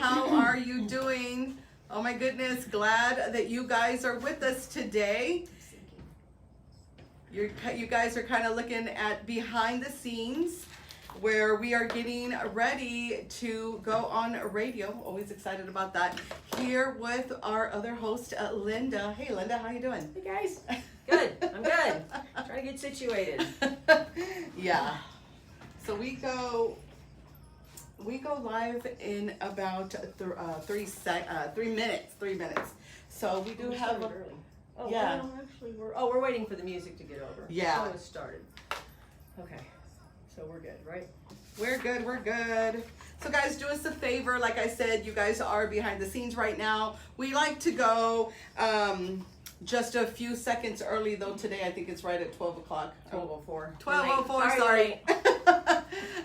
How are you doing? Oh my goodness, glad that you guys are with us today. You guys are kind of looking at behind the scenes where we are getting ready to go on radio. Always excited about that. Here with our other host, Linda. Hey Linda, how you doing? Hey guys. Good. I'm good. Trying to get situated. Yeah. So we go live in about 3 minutes. So we do have early. Oh, yeah. Well, actually, we're waiting for the music to get over. Yeah. So it started. Okay. So we're good, right? We're good. So guys, do us a favor. Like I said, you guys are behind the scenes right now. We like to go just a few seconds early though today. I think it's right at 12 o'clock. 12:04. 12:04, sorry.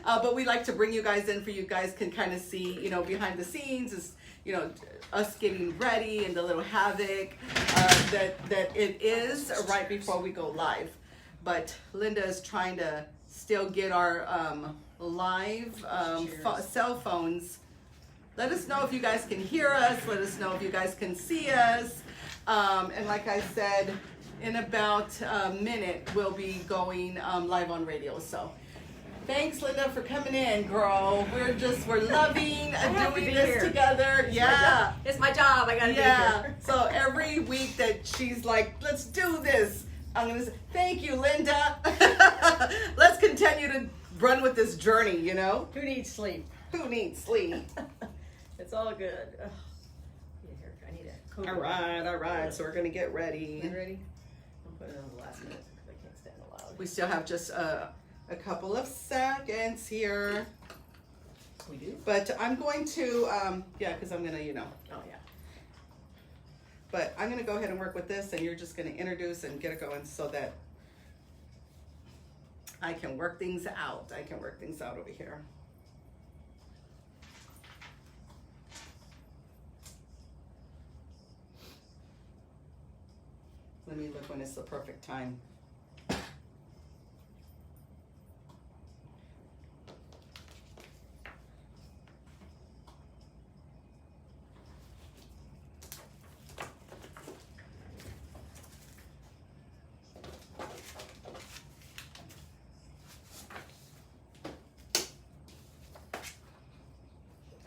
But we like to bring you guys in for you guys can kind of see, you know, behind the scenes is, you know, us getting ready and the little havoc that it is right before we go live. But Linda is trying to still get our live cell phones. Let us know if you guys can hear us. Let us know if you guys can see us. And like I said, in about a minute, we'll be going live on radio. So thanks, Linda, for coming in, girl. We're loving doing this together. Yeah. It's my job. I got to be here. So every week that she's like, let's do this, I'm going to say, thank you, Linda. Let's continue to run with this journey, you know? Who needs sleep? Who needs sleep? It's all good. Ugh. I need a coat. All right. So we're going to get ready. You ready? I'm putting it on the last minute because I can't stand the loud. We still have just a couple of seconds here. We do? But I'm going to, because I'm going to, you know. Oh, yeah. But I'm going to go ahead and work with this, and you're just going to introduce and get it going so that I can work things out. Over here. Let me look when it's the perfect time.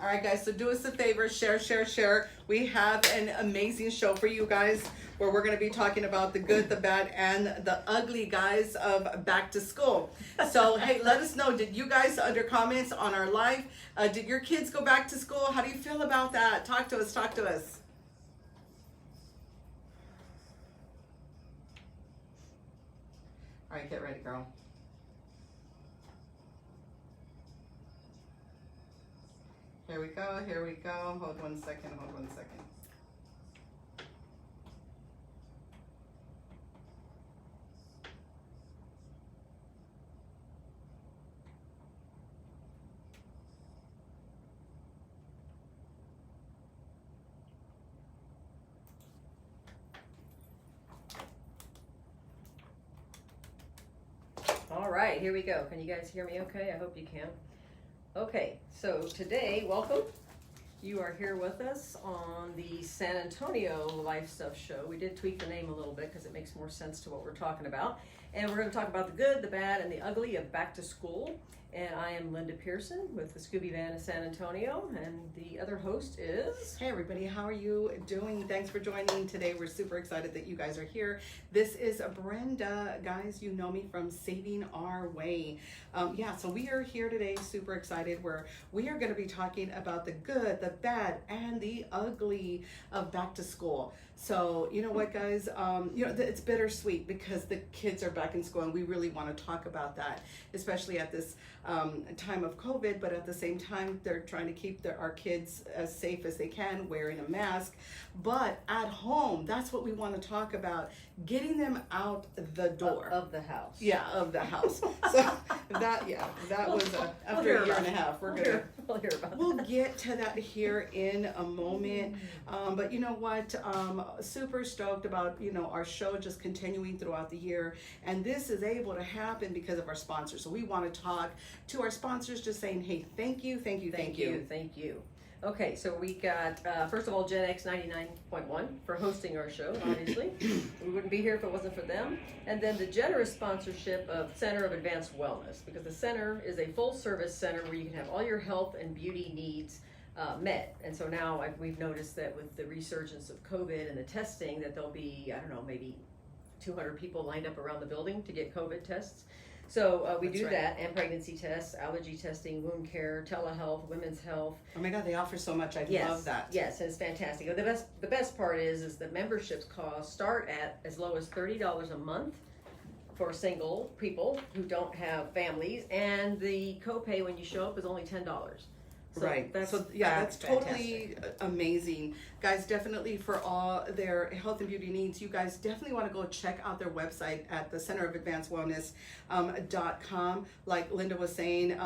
All right, guys, so do us a favor, share. We have an amazing show for you guys where we're going to be talking about the good, the bad, and the ugly, guys, of back to school. So, hey, let us know. Did you guys, under comments on our live, did your kids go back to school? How do you feel about that? Talk to us. All right, get ready, girl. Here we go. Hold one second. All right, here we go. Can you guys hear me okay? I hope you can. Okay, so today, welcome. You are here with us on the San Antonio Life Stuff Show. We did tweak the name a little bit because it makes more sense to what we're talking about. And we're going to talk about the good, the bad, and the ugly of back to school. And I am Linda Pearson with the Scooby Van of San Antonio. And the other host is... Hey everybody, how are you doing? Thanks for joining today. We're super excited that you guys are here. This is Brenda. Guys, you know me from Saving Our Way. So we are here today, super excited, where we are going to be talking about the good, the bad, and the ugly of back to school. So, you know what, guys, it's bittersweet because the kids are back in school and we really want to talk about that, especially at this time of COVID, but at the same time, they're trying to keep our kids as safe as they can, wearing a mask. But at home, that's what we want to talk about, getting them out the door. Of the house. Yeah, of the house. So that was after a year and a half. We'll hear about that. We'll get to that here in a moment. But you know what? Super stoked about, our show just continuing throughout the year. And this is able to happen because of our sponsors. So we want to talk to our sponsors, just saying, hey, thank you. Thank you. Okay, so we got, first of all, Gen X 99.1 for hosting our show, obviously. We wouldn't be here if it wasn't for them. And then the generous sponsorship of Center of Advanced Wellness, because the center is a full-service center where you can have all your health and beauty needs met. And so now we've noticed that with the resurgence of COVID and the testing, that there'll be, I don't know, maybe 200 people lined up around the building to get COVID tests. So we That's do right. that, and pregnancy tests, allergy testing, wound care, telehealth, women's health. Oh my God, they offer so much. I Yes, love that. yes, it's fantastic. The best part is the memberships cost start at as low as $30 a month for single people who don't have families, and the copay when you show up is only $10. So right. That's, That's fantastic. totally amazing. Guys, definitely for all their health and beauty needs, you guys definitely want to go check out their website at the Center of Advanced Wellness .com. Like Linda was saying,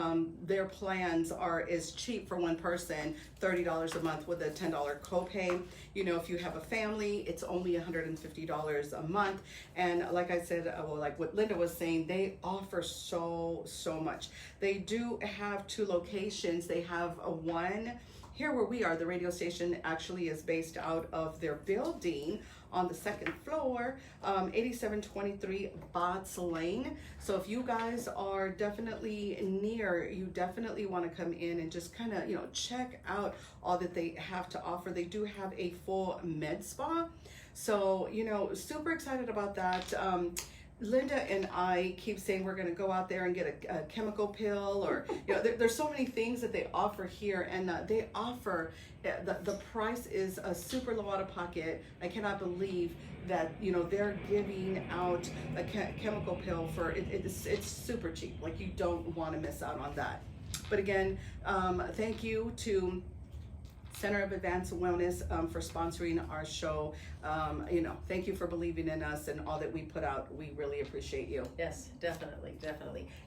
their plans is cheap for one person, $30 a month with a $10 copay. You know, if you have a family, it's only $150 a month. And like I said, well, like what Linda was saying, they offer so much. They do have 2 locations. They have one here where we are. The radio station actually is based out of their building on the 2nd floor, 8723 Botts Lane. So if you guys are definitely near, you definitely want to come in and just kind of, check out all that they have to offer. They do have a full med spa. So, super excited about that. Linda and I keep saying we're going to go out there and get a chemical pill, or there's so many things that they offer here, and they offer the price is a super low out of pocket. I cannot believe that they're giving out a chemical pill for it's super cheap. Like, you don't want to miss out on that. But again, thank you to Center of Advanced Wellness for sponsoring our show. Thank you for believing in us and all that we put out. We really appreciate you. Yes, definitely.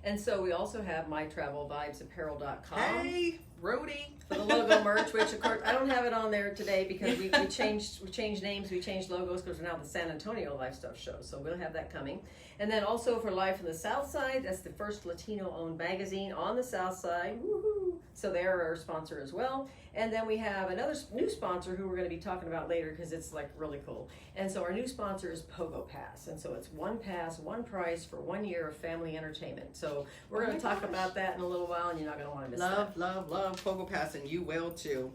And so we also have mytravelvibesapparel.com. Hey, Rody. For the logo merch, which of course I don't have it on there today because we changed names, we changed logos because we're now the San Antonio Life Stuff Show. So we'll have that coming. And then also for Live from the South Side, that's the first Latino-owned magazine on the South Side. Woohoo! So they're our sponsor as well. And then we have another new sponsor who we're going to be talking about later because it's like really cool. And so our new sponsor is PogoPass. And so it's one pass, one price for 1 year of family entertainment. So we're going to talk about that in a little while, and you're not going to want to miss that. Love PogoPass, and you will too.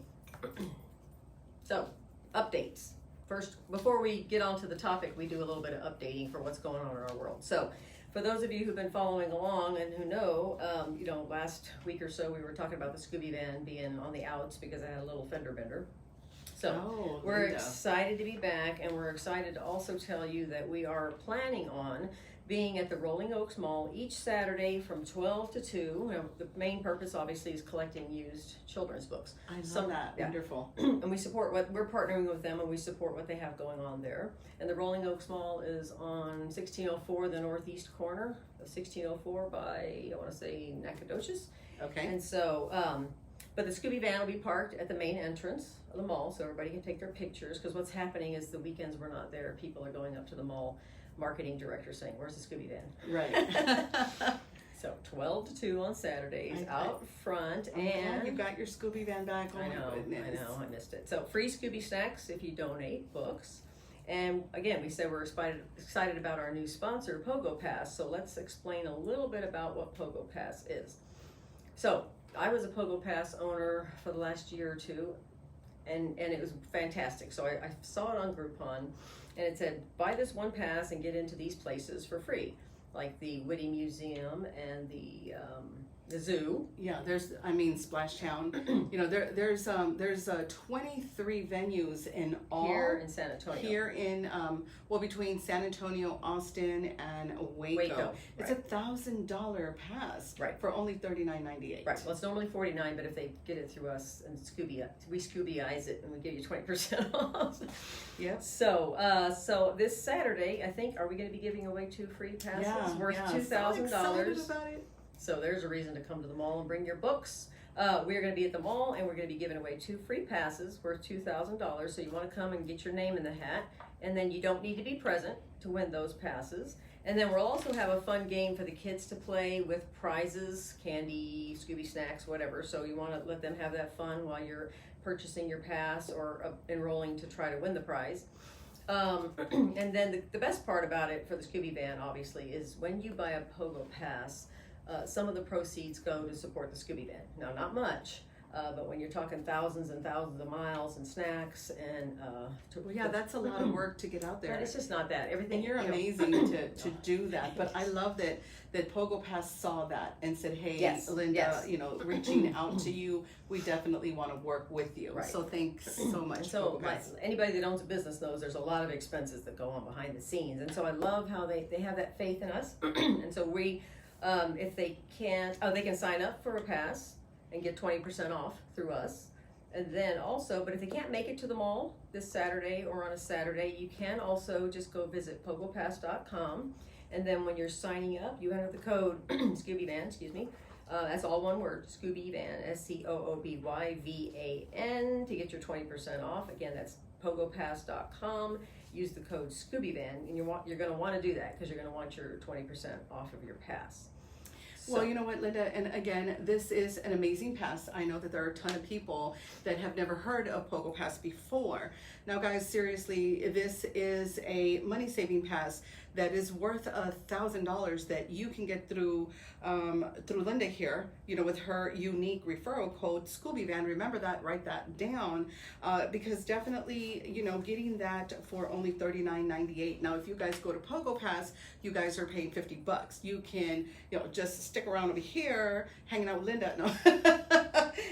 So, updates. First, before we get on to the topic, we do a little bit of updating for what's going on in our world. So, for those of you who've been following along and who know, last week or so we were talking about the Scooby van being on the outs because I had a little fender bender. So, we're Linda. excited to be back, and we're excited to also tell you that we are planning on being at the Rolling Oaks Mall each Saturday from 12 to 2. The main purpose, obviously, is collecting used children's books. I love that. Yeah. Wonderful. And we support we're partnering with them, and we support what they have going on there. And the Rolling Oaks Mall is on 1604, the northeast corner of 1604 by, I want to say, Nacogdoches. Okay. And so, but the Scooby van will be parked at the main entrance of the mall, so everybody can take their pictures, because what's happening is the weekends we're not there. People are going up to the mall marketing director saying, "Where's the Scooby van?" Right. So 12 to 2 on Saturdays out front, and you got your Scooby van back. Oh I my goodness. know, I missed it. So free Scooby snacks if you donate books. And again, we said we're excited about our new sponsor, PogoPass. So let's explain a little bit about what PogoPass is. So I was a PogoPass owner for the last year or two, and it was fantastic. So I saw it on Groupon, and it said, buy this one pass and get into these places for free, like the Whitty Museum and the zoo. Yeah, there's Splash Town. There's 23 venues in all Here in San Antonio. Here in between San Antonio, Austin, and Waco. It's right. $1,000 pass. Right. For only $39.98. Right. Well, it's normally $49, but if they get it through us and we Scooby-ize it, and we give you 20% off. Yep. So this Saturday, I think, are we going to be giving away 2 free passes worth $2,000? So excited about it. So there's a reason to come to the mall and bring your books. We're going to be at the mall, and we're going to be giving away 2 free passes worth $2,000. So you want to come and get your name in the hat, and then you don't need to be present to win those passes. And then we'll also have a fun game for the kids to play with prizes, candy, Scooby snacks, whatever. So you want to let them have that fun while you're purchasing your pass or enrolling to try to win the prize. And then the best part about it for the Scooby Van, obviously, is when you buy a PogoPass, some of the proceeds go to support the Scooby Van. Now, not much, but when you're talking thousands and thousands of miles and snacks and that's a lot of work to get out there. But it's just not that. Everything. And you're amazing to do that. But I love that PogoPass saw that and said, "Hey, Yes. Linda, Yes. Reaching out to you, we definitely want to work with you." Right. So thanks so much. So PogoPass. anybody that owns a business knows there's a lot of expenses that go on behind the scenes, and so I love how they have that faith in us, and so we, if they can't, they can sign up for a pass and get 20% off through us. And then also, but if they can't make it to the mall this Saturday or on a Saturday, you can also just go visit PogoPass.com. And then when you're signing up, you enter the code ScoobyVan, that's all one word, ScoobyVan, SCOOBYVAN, to get your 20% off. Again, that's PogoPass.com. Use the code ScoobyVan, and you're going to want to do that because you're going to want your 20% off of your pass. Well, you know what, Linda, and again, this is an amazing pass. I know that there are a ton of people that have never heard of PogoPass before. Now, guys, seriously, this is a money-saving pass that is worth $1,000 that you can get through Linda here, with her unique referral code, ScoobyVan. Remember that, write that down, because definitely, getting that for only $39.98. Now, if you guys go to PogoPass, you guys are paying $50. You can, just stick around over here, hanging out with Linda,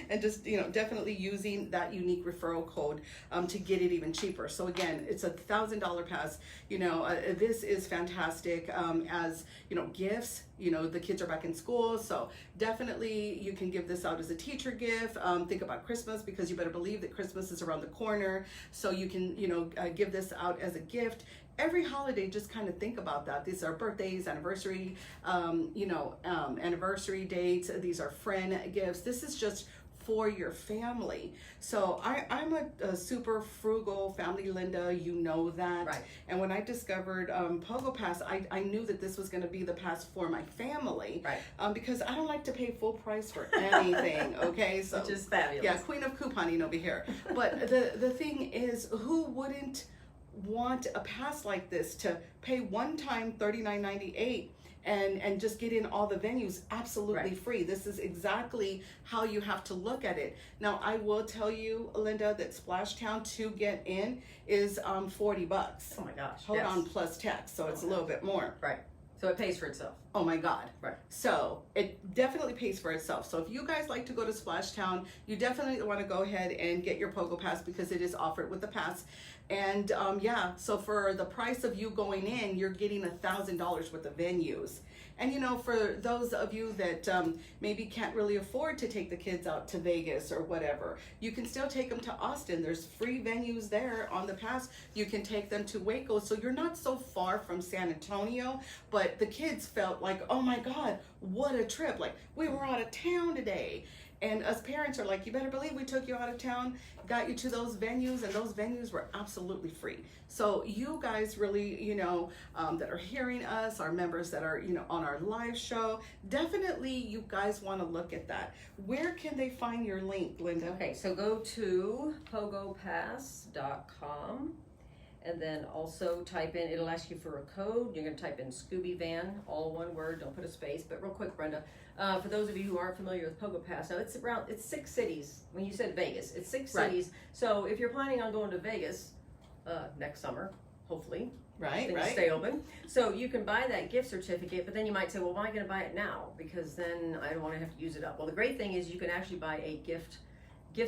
and just, definitely using that unique referral code to get it even cheaper. So again, it's $1,000 pass. This is fantastic as, gifts. The kids are back in school, so definitely you can give this out as a teacher gift. Think about Christmas, because you better believe that Christmas is around the corner. So you can, give this out as a gift. Every holiday, just kind of think about that. These are birthdays, anniversary, anniversary dates. These are friend gifts. This is just for your family. So I'm a super frugal family, Linda, you know that. Right. And when I discovered PogoPass, I knew that this was going to be the pass for my family. Right. Because I don't like to pay full price for anything, okay? So, which is fabulous. Yeah, queen of couponing over here. But the thing is, who wouldn't want a pass like this to pay one time $39.98 and just get in all the venues absolutely free? This is exactly how you have to look at it. Now, I will tell you, Linda, that Splashtown to get in is $40. Oh my gosh. Hold on, plus tax, so it's a little bit more. Right. So it pays for itself. Oh my God. Right. So it definitely pays for itself. So if you guys like to go to Splashtown, you definitely want to go ahead and get your PogoPass, because it is offered with the pass. And so for the price of you going in, you're getting $1,000 worth of venues. And for those of you that maybe can't really afford to take the kids out to Vegas or whatever, you can still take them to Austin. There's free venues there on the pass. You can take them to Waco. So you're not so far from San Antonio, but the kids felt like, oh my God, what a trip. Like, we were out of town today. And us parents are like, you better believe we took you out of town, got you to those venues, and those venues were absolutely free. So you guys really, that are hearing us, our members that are, on our live show, definitely you guys want to look at that. Where can they find your link, Linda? Okay, so go to PogoPass.com. And then also type in, it'll ask you for a code. You're going to type in ScoobyVan, all one word, don't put a space. But real quick, Brenda, for those of you who aren't familiar with PogoPass, now it's 6 cities. When you said Vegas, it's 6 cities. So if you're planning on going to Vegas next summer, hopefully, things stay open. So you can buy that gift certificate, but then you might say, well, why am I going to buy it now? Because then I don't want to have to use it up. Well, the great thing is you can actually buy a gift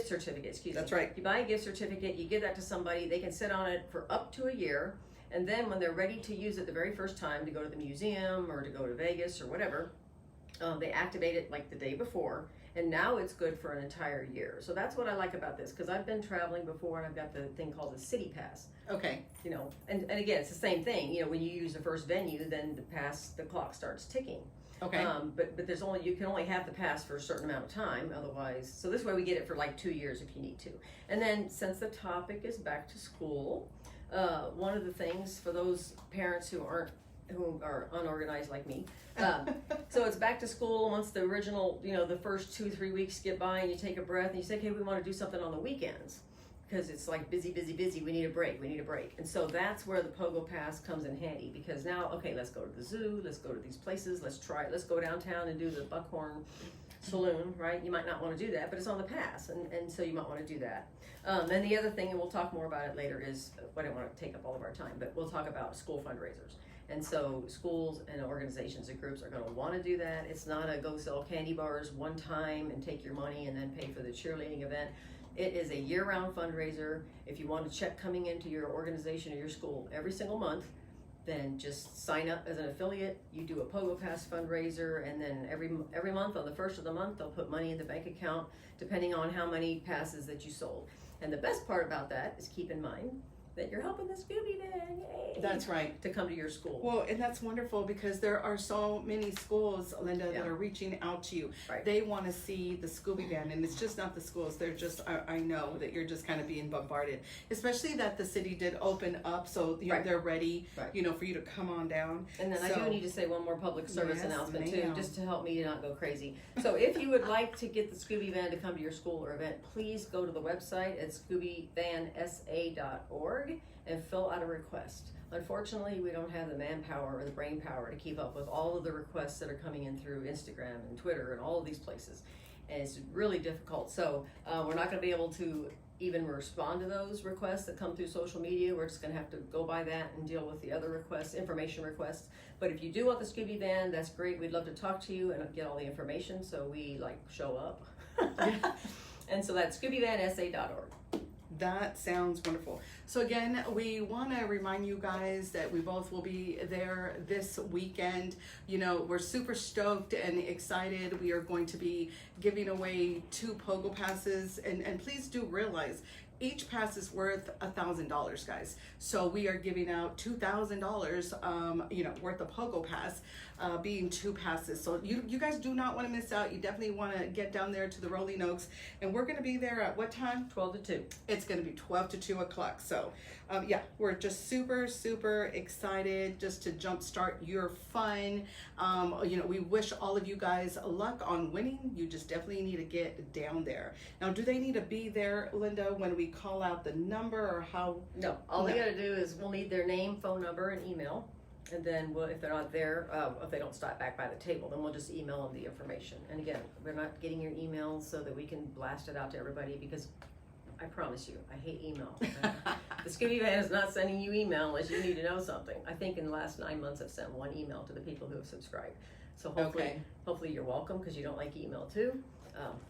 certificate, That's right. You buy a gift certificate, you give that to somebody, they can sit on it for up to a year, and then when they're ready to use it the very first time to go to the museum or to go to Vegas or whatever, they activate it like the day before, and now it's good for an entire year. So that's what I like about this, because I've been traveling before and I've got the thing called the City Pass. Okay. And again, it's the same thing. When you use the first venue, then the clock starts ticking. Okay. But you can only have the pass for a certain amount of time, otherwise. So this way we get it for like 2 years if you need to. And then since the topic is back to school, one of the things for those parents who aren't who are unorganized like me. So it's back to school. Once the original, the first 2-3 weeks get by and you take a breath and you say, okay, we want to do something on the weekends because it's like busy. We need a break. And so that's where the PogoPass comes in handy, because now, okay, let's go to the zoo. Let's go to these places. Let's go downtown and do the Buckhorn Saloon, right? You might not want to do that, but it's on the pass. And so you might want to do that. And the other thing, and we'll talk more about it later, is, I don't want to take up all of our time, but we'll talk about school fundraisers. And so schools and organizations and groups are going to want to do that. It's not a go sell candy bars one time and take your money and then pay for the cheerleading event. It is a year-round fundraiser. If you want a check coming into your organization or your school every single month, then just sign up as an affiliate. You do a PogoPass fundraiser, and then every month on the first of the month, they'll put money in the bank account depending on how many passes that you sold. And the best part about that is, keep in mind that you're helping the Scooby Van, yay! That's right. To come to your school. Well, and that's wonderful, because there are so many schools, Linda, that are reaching out to you. Right. They want to see the Scooby Van, and it's just not the schools. They're just, I know that you're just kind of being bombarded, especially that the city did open up, so they're ready, for you to come on down. And then I do need to say one more public service announcement ma'am. too, just to help me to not go crazy. So if you would like to get the Scooby Van to come to your school or event, please go to the website at scoobyvansa.org and fill out a request. Unfortunately, we don't have the manpower or the brain power to keep up with all of the requests that are coming in through Instagram and Twitter and all of these places. And it's really difficult. So we're not going to be able to even respond to those requests that come through social media. We're just going to have to go by that and deal with the other requests, information requests. But if you do want the Scooby Van, that's great. We'd love to talk to you and get all the information, so we show up. And so that's scoobyvansa.org. That sounds wonderful. So again, we want to remind you guys that we both will be there this weekend. We're super stoked and excited. We are going to be giving away 2 Pogo passes, and please do realize each pass is worth $1,000, guys. So we are giving out $2,000, worth of Pogo Pass, being 2 passes. So you guys do not want to miss out. You definitely want to get down there to the Rolling Oaks, and we're going to be there at what time? 12 to 2. It's going to be 12 to 2 o'clock. So we're just super excited just to jumpstart your fun. We wish all of you guys luck on winning. You just definitely need to get down there. Now, do they need to be there, Linda, when we call out the number, or how? No, all they got to do is, we'll need their name, phone number, and email. And then if they're not there, if they don't stop back by the table, then we'll just email them the information. And again, we're not getting your emails so that we can blast it out to everybody, because I promise you, I hate email. The Scooby Van is not sending you email unless you need to know something. I think in the last 9 months I've sent 1 email to the people who have subscribed. So hopefully you're welcome, because you don't like email too.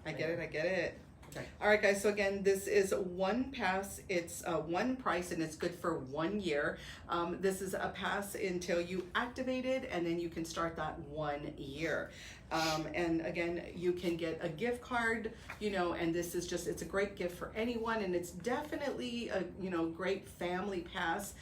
I get it. Okay. All right, guys, so again, this is 1 pass. It's one price, and it's good for 1 year. This is a pass until you activate it, and then you can start that 1 year. And again, you can get a gift card, and this is it's a great gift for anyone, and it's definitely a, great family pass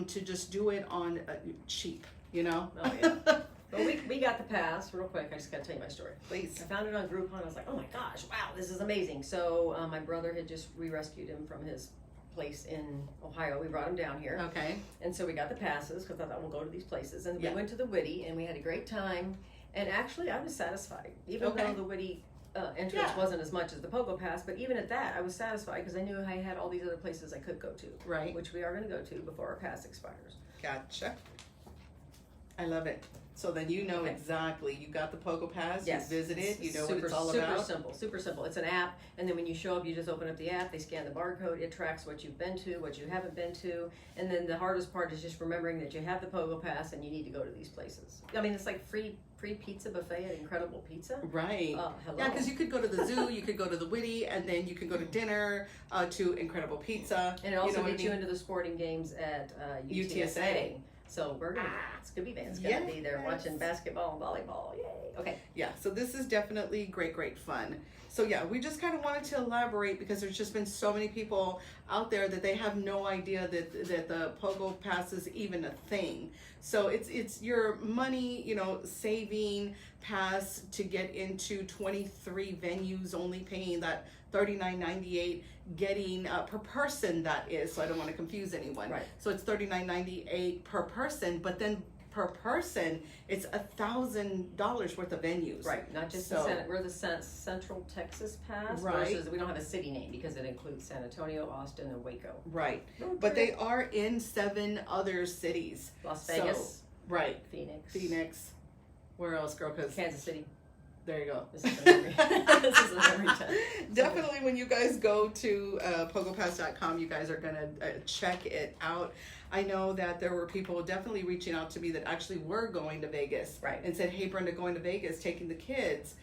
to just do it on cheap, Oh, yeah. Well, we got the pass real quick. I just got to tell you my story. Please. I found it on Groupon. I was like, oh my gosh, wow, this is amazing. So my brother had we rescued him from his place in Ohio. We brought him down here. Okay. And so we got the passes, because I thought we'll go to these places. And we went to the Witty, and we had a great time. And actually, I was satisfied, even though the Witty entrance wasn't as much as the PogoPass. But even at that, I was satisfied, because I knew I had all these other places I could go to. Right. Which we are going to go to before our pass expires. Gotcha. I love it. So then exactly. You got the PogoPass. Yes. You visited. You know what it's all about. Super simple. It's an app, and then when you show up, you just open up the app. They scan the barcode. It tracks what you've been to, what you haven't been to, and then the hardest part is just remembering that you have the PogoPass and you need to go to these places. I mean, it's like free pizza buffet at Incredible Pizza. Right. Hello. Yeah, because you could go to the zoo, you could go to the Witty, and then you can go to dinner to Incredible Pizza. And it also gets you into the sporting games at UTSA. So we're gonna Scooby Van's gonna be there watching basketball and volleyball. Yay! Okay. Yeah. So this is definitely great fun. So we just kind of wanted to elaborate, because there's just been so many people out there that they have no idea that the Pogo Pass is even a thing. So it's your money, saving pass to get into 23 venues, only paying that $39.98, getting per person, that is. So I don't want to confuse anyone. Right. So it's $39.98 per person, but then per person, it's $1,000 worth of venues. Right, not just we're the Central Texas Pass, right. Versus we don't have a city name because it includes San Antonio, Austin, and Waco. Right, but they are in 7 other cities. Las Vegas. Right. Phoenix. Where else, girl? Cause Kansas City. There you go. This is a memory. This is a memory test. Definitely, when you guys go to PogoPass.com, you guys are gonna check it out. I know that there were people definitely reaching out to me that actually were going to Vegas, right? And said, "Hey, Brenda, going to Vegas, taking the kids.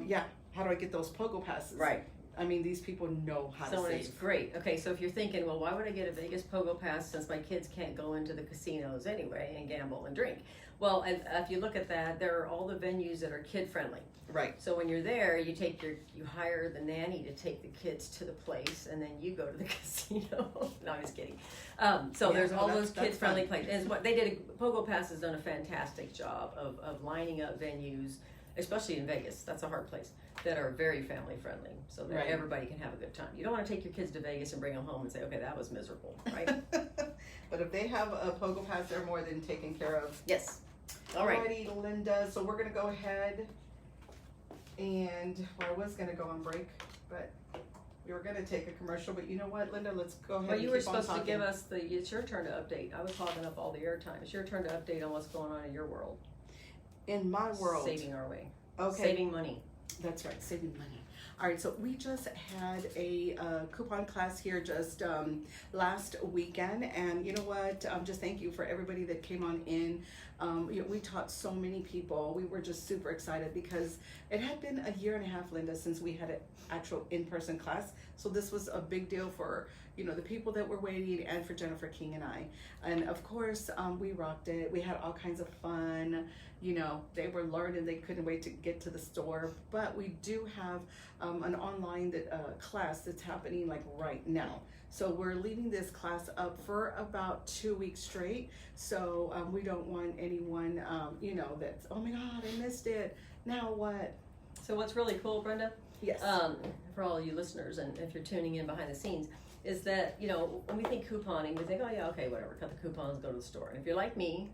Yeah, how do I get those PogoPasses?" Right. I mean, these people know how to save. It's great. Okay, so if you're thinking, well, why would I get a Vegas PogoPass since my kids can't go into the casinos anyway and gamble and drink? Well, if you look at that, there are all the venues that are kid friendly. Right. So when you're there, you hire the nanny to take the kids to the place, and then you go to the casino. No, I'm just kidding. There's all those kid friendly places. And what they did, PogoPass has done a fantastic job of lining up venues, especially in Vegas. That's a hard place, that are very family friendly, so that everybody can have a good time. You don't want to take your kids to Vegas and bring them home and say, okay, that was miserable, right? But if they have a PogoPass, they're more than taken care of. Yes. All right. Alrighty, Linda. So we're gonna go ahead and I was gonna go on break, but we were gonna take a commercial. But you know what, Linda? Let's go ahead. Well, you were keep on supposed to talking. give us it's your turn to update. I was hogging up all the airtime. It's your turn to update on what's going on in your world. In my world, saving our way. Okay. Saving money. That's right, saving money. All right, so we just had a coupon class here just last weekend, and you know what? Just thank you for everybody that came on in. We taught so many people. We were just super excited because it had been a year and a half, Linda, since we had an actual in-person class. So this was a big deal for the people that were waiting, and for Jennifer King and I. And of course, we rocked it. We had all kinds of fun. They were learning. They couldn't wait to get to the store. But we do have an online class that's happening like right now. So we're leaving this class up for about 2 weeks straight. So we don't want anyone, that's, oh my God, I missed it. Now what? So what's really cool, Brenda? Yes. For all you listeners, and if you're tuning in behind the scenes, is that, when we think couponing, we think, oh yeah, okay, whatever, cut the coupons, go to the store. And if you're like me,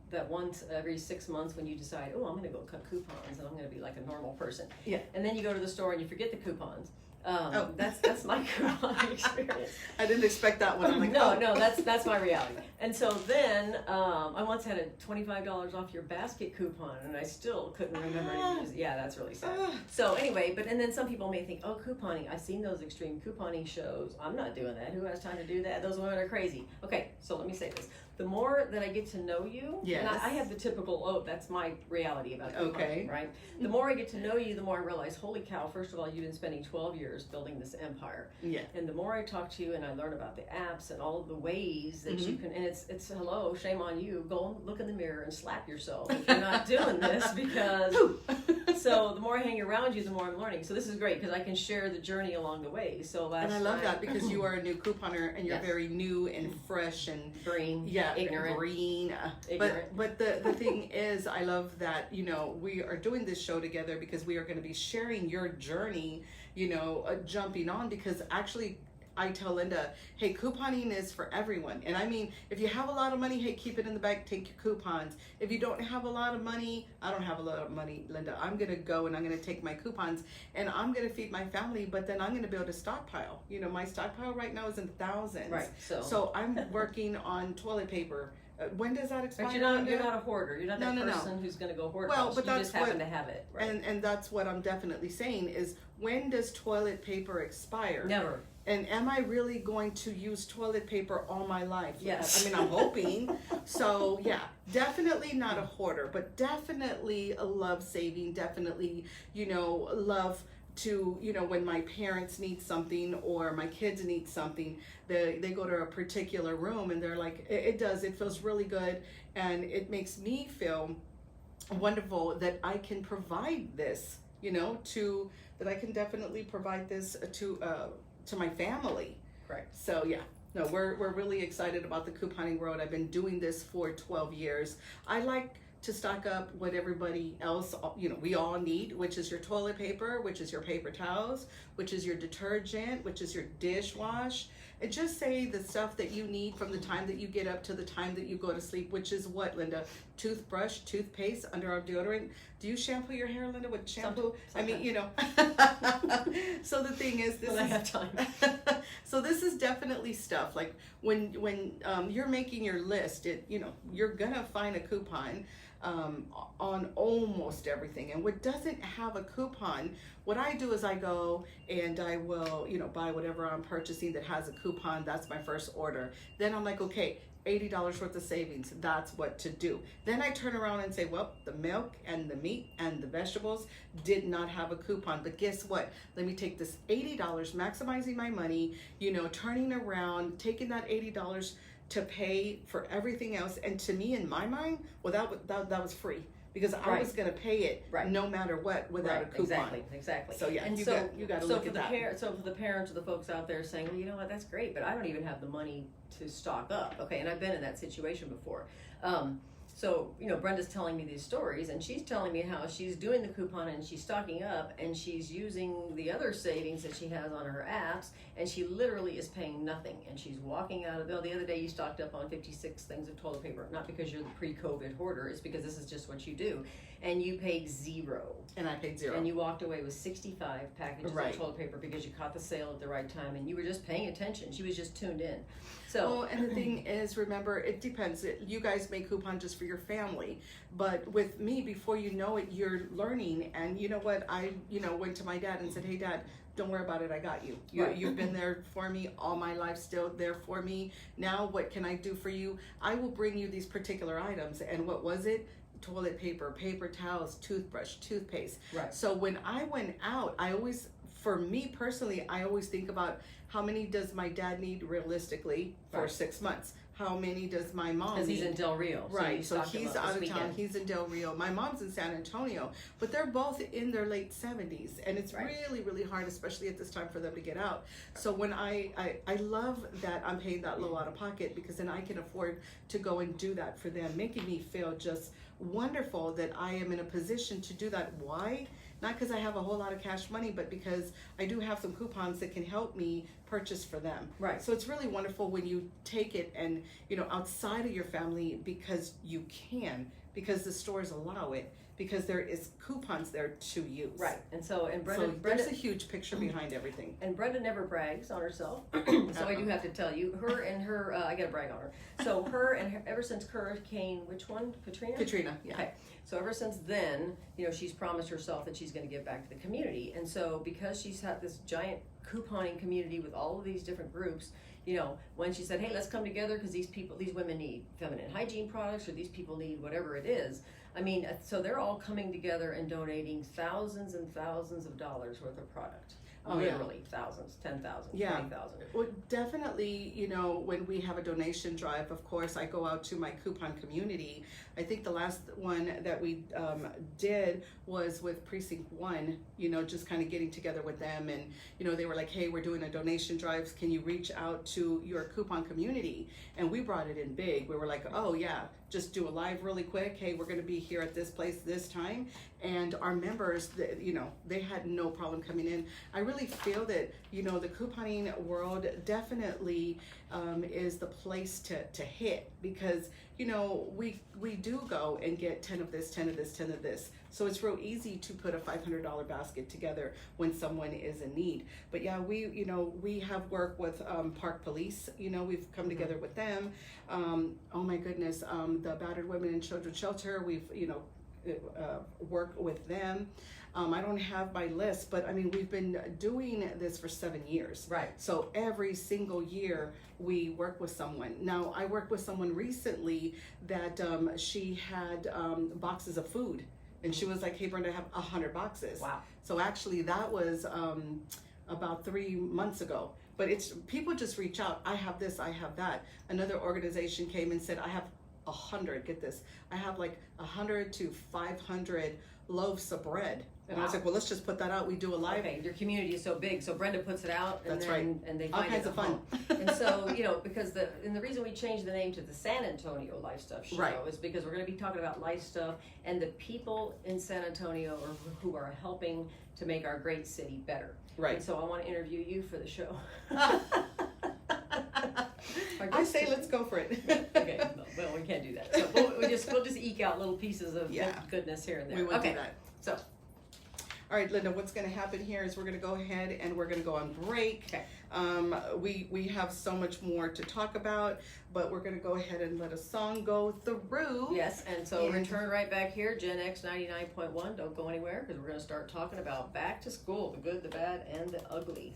that once every 6 months when you decide, oh, I'm going to go cut coupons and I'm going to be like a normal person. Yeah. And then you go to the store and you forget the coupons. That's my coupon experience. I didn't expect that one. I'm like, no, that's my reality. And so then I once had a $25 off your basket coupon, and I still couldn't remember to use it. Yeah, that's really sad. So anyway, and then some people may think, oh, couponing. I've seen those extreme couponing shows. I'm not doing that. Who has time to do that? Those women are crazy. Okay, so let me say this. The more that I get to know you, and I have the typical, that's my reality about couponing, right? The more I get to know you, the more I realize, holy cow, first of all, you've been spending 12 years building this empire. Yeah. And the more I talk to you and I learn about the apps and all of the ways that you can, and it's hello, shame on you, go and look in the mirror and slap yourself if you're not doing this, because, so the more I hang around you, the more I'm learning. So this is great because I can share the journey along the way. So and I love that because you are a new couponer and you're very new and fresh and green. Yeah. Ignorant. Green. But the thing is, I love that, we are doing this show together because we are going to be sharing your journey, jumping on, because actually I tell Linda, hey, couponing is for everyone. And I mean, if you have a lot of money, hey, keep it in the bank, take your coupons. If you don't have a lot of money, I don't have a lot of money, Linda. I'm going to go and I'm going to take my coupons and I'm going to feed my family, but then I'm going to build a stockpile. My stockpile right now is in thousands. Right. So I'm working on toilet paper. When does that expire? But you're not a hoarder. You're not that person who's going to go hoard. Well, but you just happen to have it. Right? And that's what I'm definitely saying is, when does toilet paper expire? Never. And am I really going to use toilet paper all my life? Yes. I mean, I'm hoping. So yeah, definitely not a hoarder, but definitely a love saving. Definitely, love to, when my parents need something or my kids need something, they go to a particular room and they're like, it feels really good. And it makes me feel wonderful that I can provide this, that I can definitely provide this to my family. Correct. So yeah, no, we're really excited about the couponing world. I've been doing this for 12 years. I like to stock up what everybody else, we all need, which is your toilet paper, which is your paper towels, which is your detergent, which is your dishwash. And just say the stuff that you need from the time that you get up to the time that you go to sleep, which is what, Linda? Toothbrush, toothpaste, underarm deodorant. Do you shampoo your hair, Linda, with shampoo? I mean, you know. So the thing is, I have time. So this is definitely stuff like when you're making your list, you're gonna find a coupon on almost everything. And what doesn't have a coupon, what I do is I go and I will, buy whatever I'm purchasing that has a coupon. That's my first order. Then I'm like, okay, $80 worth of savings. That's what to do. Then I turn around and say, well, the milk and the meat and the vegetables did not have a coupon. But guess what? Let me take this $80, maximizing my money, turning around, taking that $80 to pay for everything else. And to me, in my mind, well, that was free. Because I was going to pay it no matter what without a coupon. Exactly. So yeah, and you got to look at that. So for the parents or the folks out there saying, well, you know what, that's great, but I don't even have the money to stock up. Okay, and I've been in that situation before. So, Brenda's telling me these stories, and she's telling me how she's doing the coupon and she's stocking up and she's using the other savings that she has on her apps, and she literally is paying nothing. And she's walking out of the other day you stocked up on 56 things of toilet paper, not because you're the pre-COVID hoarder, it's because this is just what you do. And you paid zero. And I paid zero. And you walked away with 65 packages of toilet paper because you caught the sale at the right time and you were just paying attention. She was just tuned in. So, well, and the thing is, remember, it depends. You guys make coupon just for your family, but with me, before you know it, you're learning. And you know what? I, went to my dad and said, hey, Dad, don't worry about it. I got you. You've been there for me all my life, still there for me. Now, what can I do for you? I will bring you these particular items. And what was it? Toilet paper, paper towels, toothbrush, toothpaste. Right. So when I went out, for me personally, I always think about how many does my dad need realistically for 6 months? How many does my mom need? Because he's in Del Rio. Right, so he's out of town. He's in Del Rio. My mom's in San Antonio, but they're both in their late 70s, and it's really, really hard, especially at this time, for them to get out. So when I love that I'm paying that low out of pocket, because then I can afford to go and do that for them, making me feel just wonderful that I am in a position to do that. Why? Not because I have a whole lot of cash money, but because I do have some coupons that can help me purchase for them. Right. So it's really wonderful when you take it and, outside of your family, because you can, because the stores allow it, because there is coupons there to use. Right. And Brenda, there's a huge picture behind everything. And Brenda never brags on herself. So I do have to tell you, I got to brag on her. So ever since Hurricane, which one? Katrina, yeah. Okay. So ever since then, she's promised herself that she's going to give back to the community. And so because she's had this giant couponing community with all of these different groups, when she said, hey, let's come together because these women need feminine hygiene products, or these people need whatever it is. I mean, so they're all coming together and donating thousands and thousands of dollars worth of product. Literally thousands, 10,000, 20,000. Well, definitely, when we have a donation drive, of course, I go out to my coupon community. I think the last one that we did was with Precinct 1, just kind of getting together with them. And, they were like, hey, we're doing a donation drive. Can you reach out to your coupon community? And we brought it in big. We were like, oh, yeah, just do a live really quick. Hey, we're going to be here at this place this time. And our members, they had no problem coming in. I really feel that, the couponing world definitely is the place to hit, because, we do go and get 10 of this, 10 of this, 10 of this. So it's real easy to put a $500 basket together when someone is in need. But yeah, we have worked with Park Police. We've come together with them. Oh my goodness, the Battered Women and Children's Shelter, we've, work with them. I don't have my list, but I mean, we've been doing this for 7 years. Right. So every single year we work with someone. Now, I worked with someone recently that she had boxes of food, and she was like, hey, Brenda, I have 100 boxes. Wow. So actually that was about 3 months ago. But it's people just reach out. I have this, I have that. Another organization came and said, I have 100, get this, I have like 100 to 500 loaves of bread. And I was like, well, let's just put that out. We do a live. Okay, your community is so big, so Brenda puts it out, and and they find all kinds of fun. And so, because the reason we changed the name to the San Antonio Life Stuff Show is because we're going to be talking about life stuff and the people in San Antonio who are helping to make our great city better. Right. And so I want to interview you for the show. I say let's go for it. Okay, well, we can't do that. So we'll just eke out little pieces of goodness here and there. We will do that. So, all right, Linda, what's going to happen here is we're going to go ahead and we're going to go on break. Okay. We have so much more to talk about, but we're going to go ahead and let a song go through. Yes, and so return right back here, Gen X 99.1. Don't go anywhere because we're going to start talking about back to school, the good, the bad, and the ugly.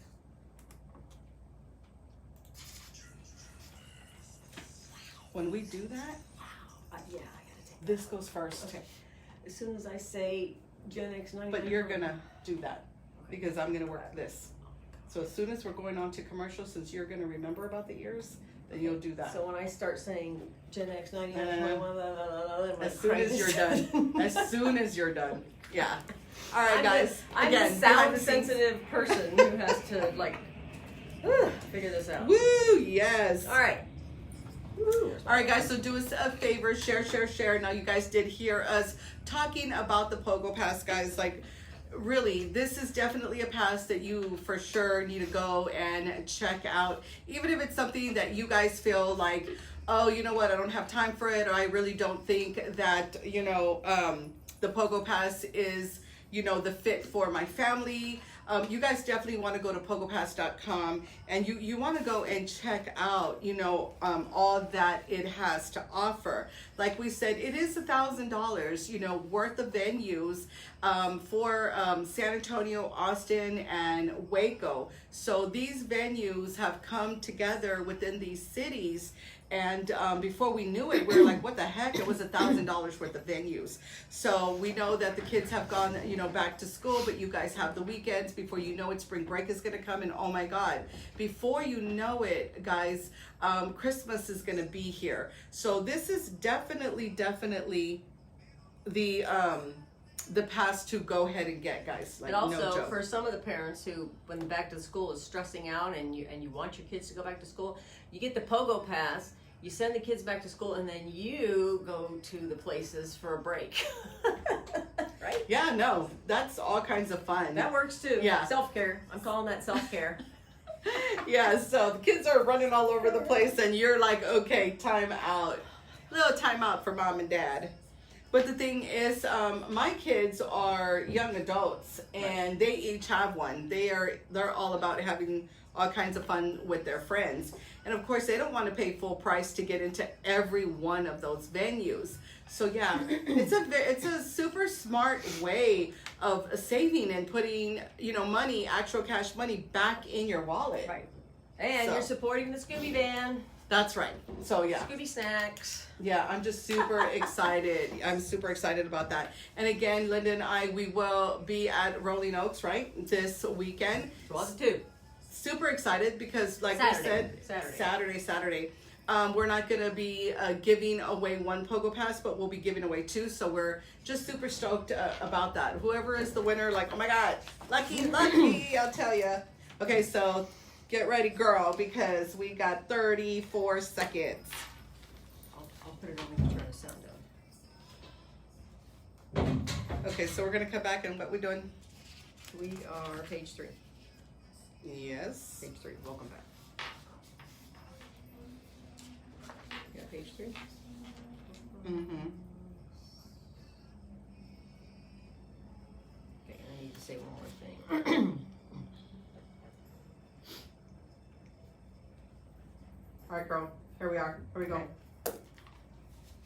When we do that, yeah, I got to take this goes first. Okay. As soon as I say Gen X 99. But you're going to do that because I'm going to work this. So as soon as we're going on to commercial, since you're going to remember about the ears, then you'll do that. So when I start saying Gen X 99.1, as soon as you're done. As soon as you're done. Yeah. All right, guys. I'm a sound sensitive person who has to figure this out. Woo! Yes. All right. All right, guys, so do us a favor, share. Now, you guys did hear us talking about the PogoPass, guys. Like, really, this is definitely a pass that you for sure need to go and check out. Even if it's something that you guys feel like, oh, you know what, I don't have time for it, or I really don't think that, the PogoPass is, the fit for my family. You guys definitely want to go to PogoPass.com and you want to go and check out, all that it has to offer. Like we said, it is $1,000, worth of venues for San Antonio, Austin, and Waco. So these venues have come together within these cities. And before we knew it, we were like, what the heck? It was $1,000 worth of venues. So we know that the kids have gone, back to school, but you guys have the weekends. Before you know it, spring break is going to come. And oh my God, before you know it, guys, Christmas is going to be here. So this is definitely the pass to go ahead and get, guys. Like, and also no joke. For some of the parents who, when back to school is stressing out and you want your kids to go back to school, you get the PogoPass. You send the kids back to school, and then you go to the places for a break. Right? Yeah, no, that's all kinds of fun. That works too. Yeah. Self-care. I'm calling that self-care. Yeah, so the kids are running all over the place, and you're like, okay, time out. Little time out for mom and dad. But the thing is, my kids are young adults, and they each have one. They're all about having all kinds of fun with their friends. And of course, they don't want to pay full price to get into every one of those venues. So yeah, it's a super smart way of saving and putting, money, actual cash money back in your wallet. Right. And you're supporting the Scooby Van. That's right. So yeah. Scooby snacks. Yeah, I'm just super excited. I'm super excited about that. And again, Linda and we will be at Rolling Oaks, right? This weekend. 12 to 2. Super excited because, like Saturday. we said, Saturday. We're not going to be giving away one PogoPass, but we'll be giving away 2. So we're just super stoked about that. Whoever is the winner, like, oh my God, lucky, I'll tell you. Okay, so get ready, girl, because we got 34 seconds. I'll put it on and turn the sound down. Okay, so we're going to come back, and what we doing? We are page 3. Yes. Page 3. Welcome back. You got page 3? Mm-hmm. Okay, I need to say one more thing. All right, girl. Here we are. Here we go.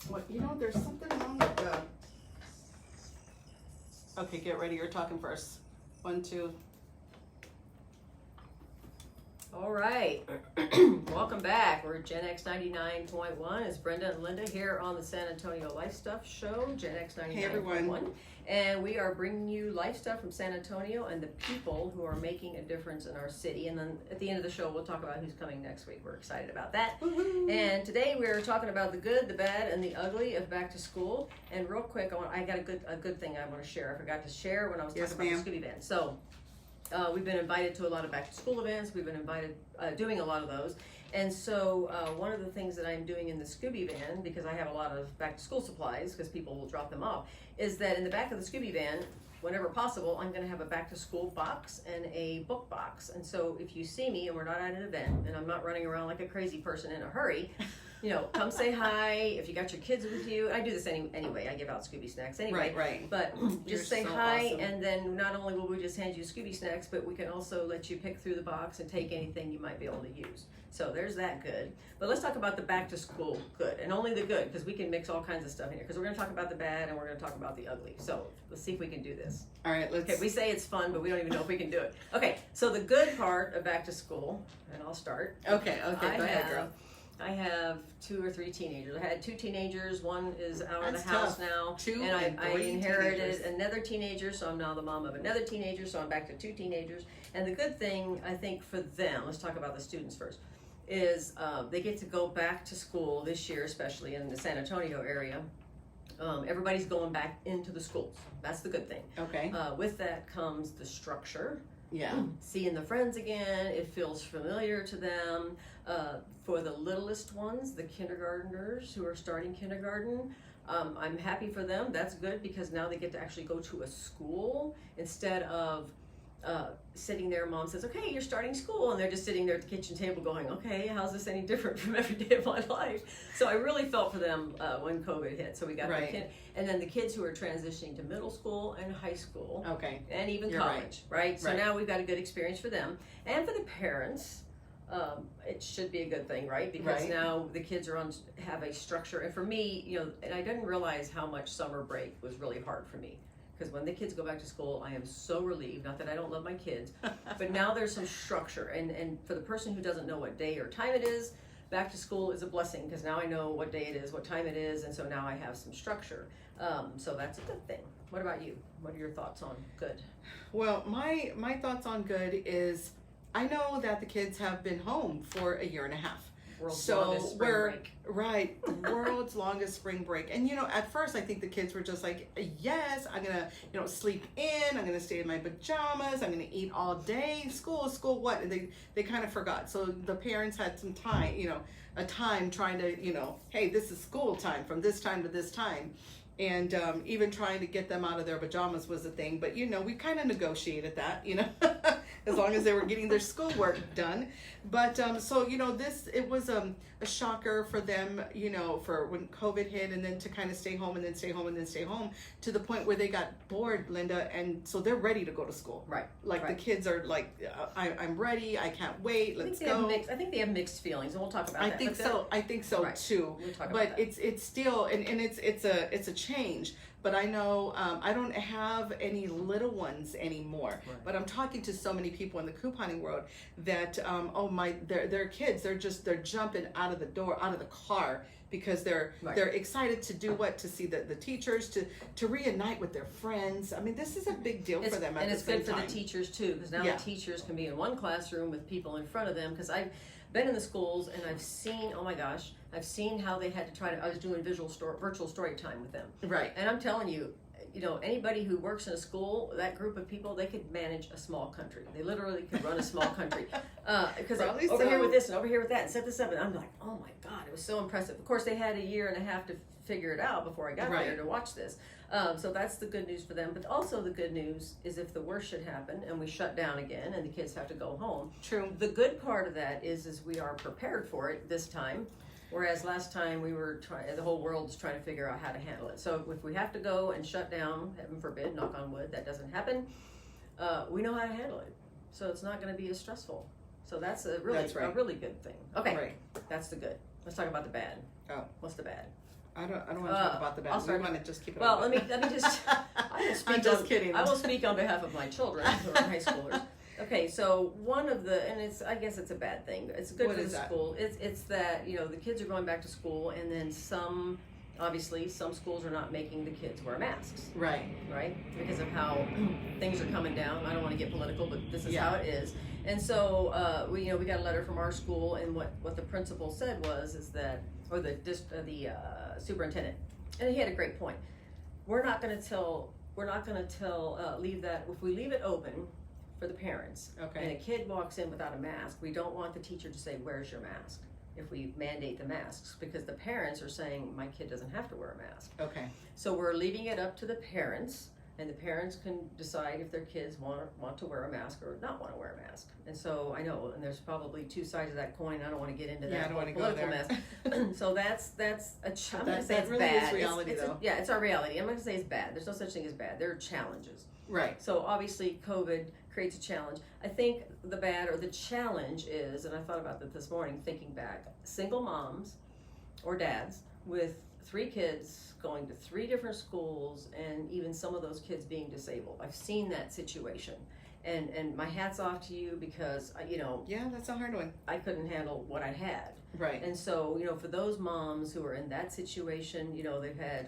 What? There's something wrong with the... Okay, get ready. You're talking first. 1, 2. All right. Welcome back. We're Gen X 99.1. It's Brenda and Linda here on the San Antonio Life Stuff Show, Gen X 99.1. Hey, everyone. And we are bringing you life stuff from San Antonio and the people who are making a difference in our city. And then at the end of the show, we'll talk about who's coming next week. We're excited about that. Woo-hoo. And today we're talking about the good, the bad, and the ugly of back to school. And real quick, I got a good thing I want to share. I forgot to share when I was talking about the Scooby Van. So we've been invited to a lot of back to school events. We've been invited doing a lot of those. And so one of the things that I'm doing in the Scooby Van, because I have a lot of back to school supplies, because people will drop them off, is that in the back of the Scooby Van, whenever possible, I'm going to have a back to school box and a book box. And so if you see me and we're not at an event and I'm not running around like a crazy person in a hurry, come say hi. If you got your kids with you, I do this anyway. I give out Scooby snacks anyway. Right. But just say so hi, awesome. and then not only will we just hand you Scooby snacks, but we can also let you pick through the box and take anything you might be able to use. So there's that good. But let's talk about the back to school good, and only the good, because we can mix all kinds of stuff in here. Because we're going to talk about the bad and we're going to talk about the ugly. So let's see if we can do this. All right, let's. Okay, we say it's fun, but we don't even know if we can do it. Okay, so the good part of back to school, and I'll start. Okay, go ahead, girl. I have 2 or 3 teenagers. I had 2 teenagers. One is out of the That's house tough. now. 2 and and I 3 inherited teenagers. another teenager, so I'm now the mom of another teenager, so I'm back to 2 teenagers. And the good thing, I think, for them, let's talk about the students first, is they get to go back to school this year, especially in the San Antonio area. Everybody's going back into the schools. That's the good thing. Okay. With that comes the structure. Yeah. Seeing the friends again, it feels familiar to them. For the littlest ones, the kindergartners who are starting kindergarten, I'm happy for them. That's good because now they get to actually go to a school instead of sitting there. Mom says, okay, you're starting school, and they're just sitting there at the kitchen table going, okay, how's this any different from every day of my life? So I really felt for them when COVID hit. So we got Right. the kid, and then the kids who are transitioning to middle school and high school. Okay. And even You're college, right? So Right. now we've got a good experience for them. And for the parents, it should be a good thing, right? Because Right. now the kids have a structure. And for me, and I didn't realize how much summer break was really hard for me. Because when the kids go back to school, I am so relieved. Not that I don't love my kids, but now there's some structure. And for the person who doesn't know what day or time it is, back to school is a blessing because now I know what day it is, what time it is, and so now I have some structure. So that's a good thing. What about you? What are your thoughts on good? Well, my thoughts on good is I know that the kids have been home for a year and a half. World's So longest spring we're break. right, world's longest spring break. And at first I think the kids were just like, yes, I'm gonna, sleep in, I'm gonna stay in my pajamas, I'm gonna eat all day, school, what? And they kind of forgot. So the parents had some time, a time trying to, hey, this is school time from this time to this time. And even trying to get them out of their pajamas was a thing. But, we kind of negotiated that, as long as they were getting their schoolwork done. But so, it was a shocker for them, for when COVID hit, and then to kind of stay home and then stay home and then stay home to the point where they got bored, Linda. And so they're ready to go to school. Right. Like right. the kids are like, I'm ready. I can't wait. Let's go. I think they have mixed feelings, and we'll talk about I that. think so. I think so Right. too. We'll talk about But that. it's still and it's a change. But I know I don't have any little ones anymore. Right. But I'm talking to so many people in the couponing world that their kids, they're jumping out of the car because they're excited to do what? To see the teachers, to reunite with their friends. I mean, this is a big deal for them at the same time. And it's good for the teachers too, because now the teachers can be in one classroom with people in front of them. Because I've been in the schools and I've seen, oh my gosh, I've seen how they had to I was doing virtual story time with them. Right. And I'm telling you, anybody who works in a school, that group of people, they could manage a small country. They literally could run a small country. Because over here with this and over here with that and set this up. And I'm like, oh my God, it was so impressive. Of course, they had a year and a half to figure it out before I got there to watch this. So that's the good news for them. But also the good news is if the worst should happen and we shut down again and the kids have to go home. True. The good part of that is we are prepared for it this time. Whereas last time the whole world's trying to figure out how to handle it. So if we have to go and shut down, heaven forbid, knock on wood, that doesn't happen, we know how to handle it. So it's not going to be as stressful. So that's a really good thing. Okay, Right. That's the good. Let's talk about the bad. Oh. What's the bad? I don't want to talk about the bad. We want to just keep it. Well, let me just. I'm just kidding. I will speak on behalf of my children who are high schoolers. Okay, so one of the, and I guess it's a bad thing. It's good for the school. It's that the kids are going back to school, and then some schools are not making the kids wear masks. Right. Right, because of how things are coming down. I don't want to get political, but this is how it is. And so we got a letter from our school, and what the principal said is that, or the superintendent, and he had a great point. We're not going to tell leave that if we leave it open for the parents, and a kid walks in without a mask, we don't want the teacher to say, where's your mask? If we mandate the masks, because the parents are saying, my kid doesn't have to wear a mask. Okay. So we're leaving it up to the parents and the parents can decide if their kids want to wear a mask or not want to wear a mask. And so I know, and there's probably two sides of that coin. I don't want to get into that I don't want to go political there. mess. So that's a challenge. I'm going to say that it's really bad. is reality, though. Yeah, it's our reality. I'm going to say it's bad. There's no such thing as bad. There are challenges. Right. So obviously COVID creates a challenge. I think the bad or the challenge is, and I thought about that this morning thinking back, single moms or dads with 3 kids going to 3 different schools, and even some of those kids being disabled. I've seen that situation, and my hat's off to you, because Yeah, that's a hard one. I couldn't handle what I had. Right. And so, for those moms who are in that situation,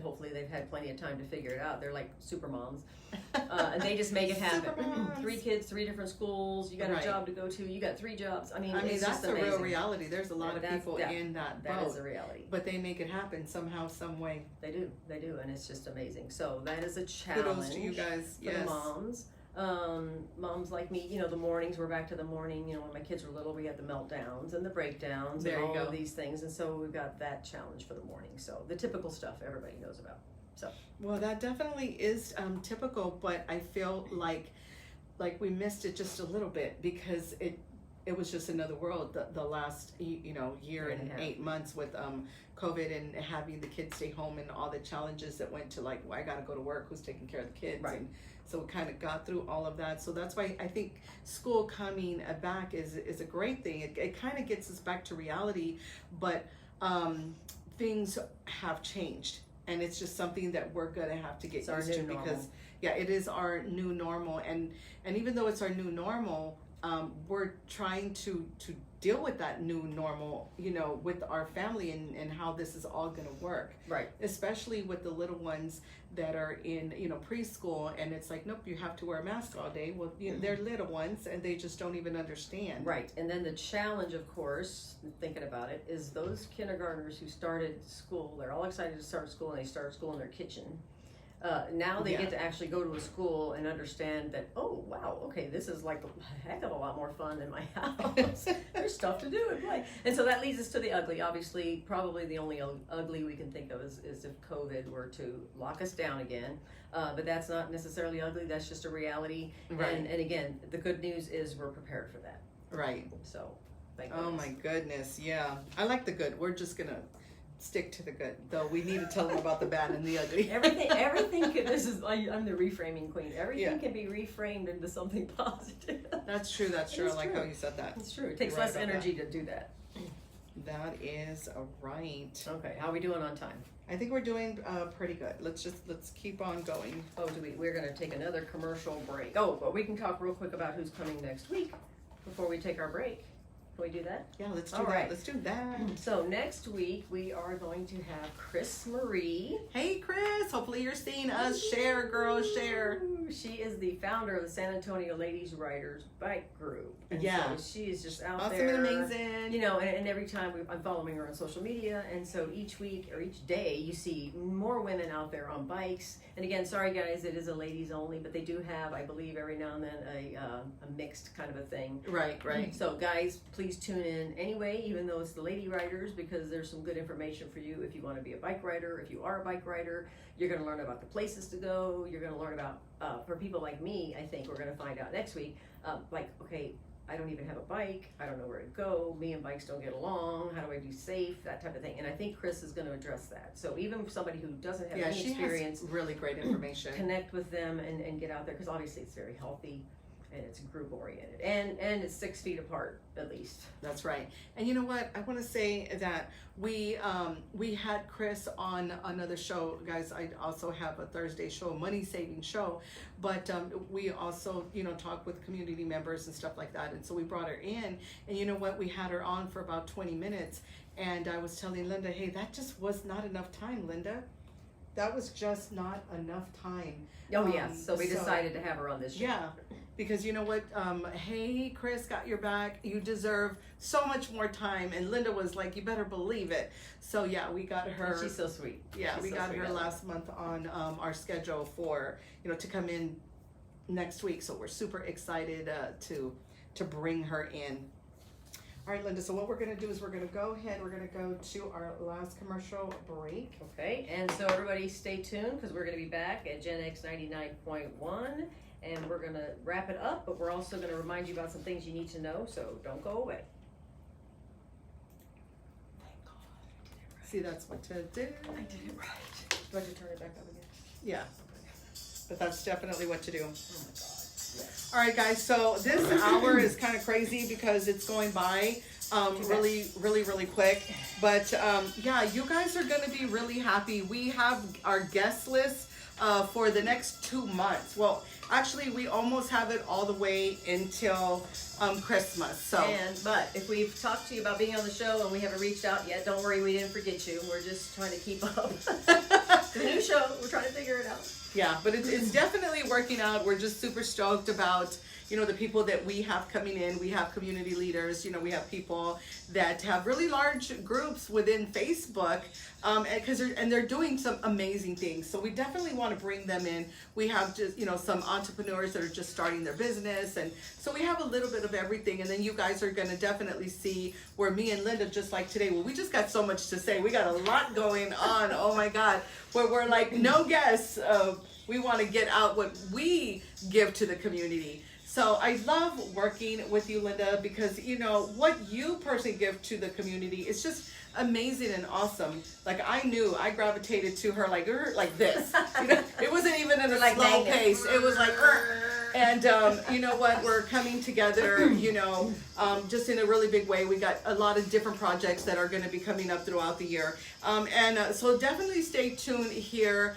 hopefully they've had plenty of time to figure it out. They're like super moms. And they just make it happen. 3 kids, 3 different schools, you got a job to go to, you got 3 jobs. I mean it's that's just a amazing. real reality. There's a lot of people in that boat. That is a reality. But they make it happen somehow, some way. They do, and it's just amazing. So that is a challenge. Kudos to you guys. For the moms. Moms like me, the mornings, we're back to the morning, when my kids were little, we had the meltdowns and the breakdowns and all of these things. And so we've got that challenge for the morning. So the typical stuff everybody knows about. So. Well, that definitely is typical, but I feel like we missed it just a little bit, because it was just another world the last year and 8 months with COVID and having the kids stay home and all the challenges that went to well, I got to go to work, who's taking care of the kids, right. And so we kind of got through all of that. So that's why I think school coming back is a great thing. It kind of gets us back to reality, but things have changed. And it's just something that we're gonna have to get used to, because it is our new normal. And even though it's our new normal, we're trying to deal with that new normal, with our family and how this is all gonna work. Right. Especially with the little ones that are in, preschool, and it's like, nope, you have to wear a mask all day. Well, they're little ones and they just don't even understand. Right. And then the challenge, of course, thinking about it, is those kindergartners who started school, they're all excited to start school, and they start school in their kitchen. Now they get to actually go to a school and understand that, oh, wow, okay, this is like a heck of a lot more fun than my house. There's stuff to do and play. And so that leads us to the ugly. Obviously, probably the only ugly we can think of is if COVID were to lock us down again. But that's not necessarily ugly. That's just a reality. Right. And again, the good news is we're prepared for that. Right. So, thank goodness. Oh, my goodness. Yeah. I like the good. We're just going to stick to the good, though we need to tell them about the bad and the ugly. everything can, I'm the reframing queen. Everything can be reframed into something positive. That's true. I like how you said that. It's true. It takes less energy to do that. That is right. Okay, how are we doing on time? I think we're doing pretty good. Let's keep on going. Oh, we're going to take another commercial break. Oh, but we can talk real quick about who's coming next week before we take our break. Can we do that? Yeah, let's do All that. right. Let's do that. So next week we are going to have Chris Marie. Hey, Chris. Hopefully you're seeing us. Share, girl, share. She is the founder of the San Antonio Ladies Riders Bike Group. And so she is just out there. Awesome and amazing. And every time I'm following her on social media, and so each week or each day you see more women out there on bikes. And again, sorry guys, it is a ladies only, but they do have, I believe, every now and then a mixed kind of a thing. Right. So guys, please tune in anyway, even though it's the lady riders, because there's some good information for you if you want to be a bike rider. If you are a bike rider, you're going to learn about the places to go. You're going to learn about, for people like me, I think we're going to find out next week, okay, I don't even have a bike. I don't know where to go. Me and bikes don't get along. How do I be safe? That type of thing. And I think Chris is going to address that. So even for somebody who doesn't have any experience, has really great information. Connect with them and get out there, because obviously it's very healthy. And it's group oriented, and it's 6 feet apart at least. That's right. And you know what? I want to say that we had Chris on another show, guys. I also have a Thursday show, money saving show, but we also talk with community members and stuff like that. And so we brought her in, and you know what? We had her on for about 20 minutes, and I was telling Linda, hey, that just was not enough time, Linda. That was just not enough time. Oh yes. So we decided to have her on this show. Yeah. Because you know what, hey, Chris, got your back. You deserve so much more time. And Linda was like, you better believe it. So yeah, we got her. And she's so sweet. Yeah, we got her last month on our schedule for, to come in next week. So we're super excited to bring her in. All right, Linda, so what we're going to do is we're going to go to our last commercial break. Okay, and so everybody stay tuned because we're going to be back at Gen X 99.1 and we're going to wrap it up, but we're also going to remind you about some things you need to know, so don't go away. See, that's what to do. I did it right. Do I just turn it back up again? Yeah, but that's definitely what to do. Oh my God. Yes. All right, guys, so this hour is kind of crazy because it's going by really quick. But yeah, you guys are going to be really happy. We have our guest list for the next 2 months. Well, actually, we almost have it all the way until Christmas. So, But if we've talked to you about being on the show and we haven't reached out yet, don't worry, we didn't forget you. We're just trying to keep up. It's a new show. We're trying to figure it out. Yeah, but it's definitely working out. We're just super stoked about, the people that we have coming in. We have community leaders, we have people that have really large groups within Facebook, and they're doing some amazing things. So we definitely want to bring them in. We have just, some entrepreneurs that are just starting their business. And so we have a little bit of everything. And then you guys are going to definitely see where me and Linda, just like today, well, we just got so much to say. We got a lot going on. Oh my God. Where we're like, no guests. We want to get out what we give to the community. So I love working with you, Linda, because what you personally give to the community is just amazing and awesome. Like I gravitated to her like this. It wasn't even in a like slow pace. It was like, and you know what? We're coming together, just in a really big way. We got a lot of different projects that are going to be coming up throughout the year. So definitely stay tuned here,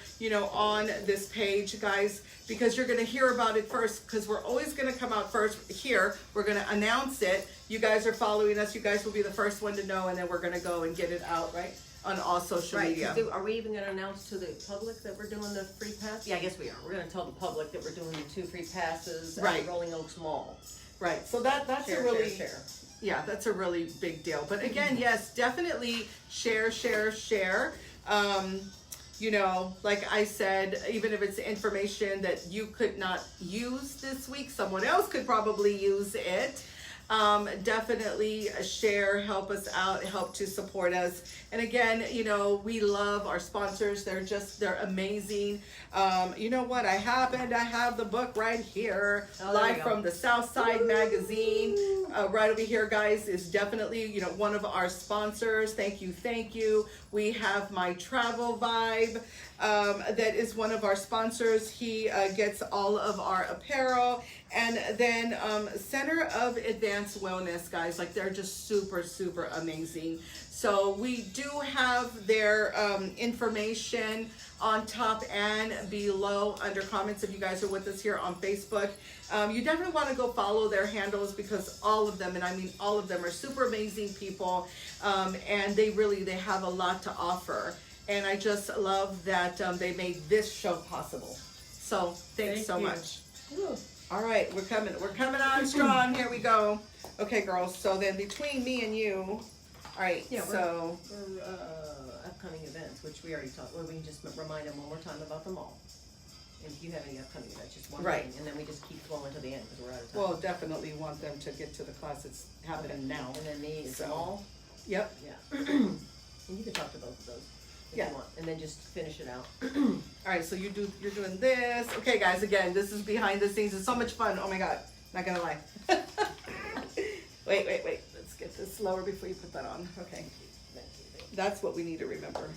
on this page, guys, because you're going to hear about it first, because we're always going to come out first here. We're going to announce it. You guys are following us. You guys will be the first one to know, and then we're going to go and get it out, right? On all social media. Are we even going to announce to the public that we're doing the free pass? Yeah, I guess we are. We're going to tell the public that we're doing the 2 free passes at Rolling Oaks Mall. Right. So that's share, a really share. Yeah, that's a really big deal. But again, yes, definitely share. Like I said, even if it's information that you could not use this week, someone else could probably use it. Definitely share, help us out, help to support us. And again, we love our sponsors. They're amazing. You know what? I have the book right here, live from the South Side Magazine. Right over here, guys, is definitely, one of our sponsors. Thank you. We have My Travel Vibe. That is one of our sponsors. He gets all of our apparel. And then Center of Advanced Wellness, guys, like they're just super amazing. So we do have their information on top and below under comments if you guys are with us here on Facebook. You definitely want to go follow their handles, because all of them, and I mean all of them, are super amazing people, and they have a lot to offer. And I just love that they made this show possible. So thanks so much. Ooh. All right, we're coming on strong. Here we go. Okay, girls. So then between me and you, all right. Yeah, so we're upcoming events, which we already talked. Well, we can just remind them one more time about them all. And if you have any upcoming events, just one thing, and then we just keep flowing to the end because we're out of time. Well, definitely want them to get to the class that's happening now. And then me is So, small. Yep. Yeah. And you can talk to both of those if you want, and then just finish it out. All right, so you're doing this. Okay, guys, again, this is behind the scenes. It's so much fun. Oh my God, not gonna lie. Wait. Let's get this slower before you put that on. Okay. Thank you. That's what we need to remember.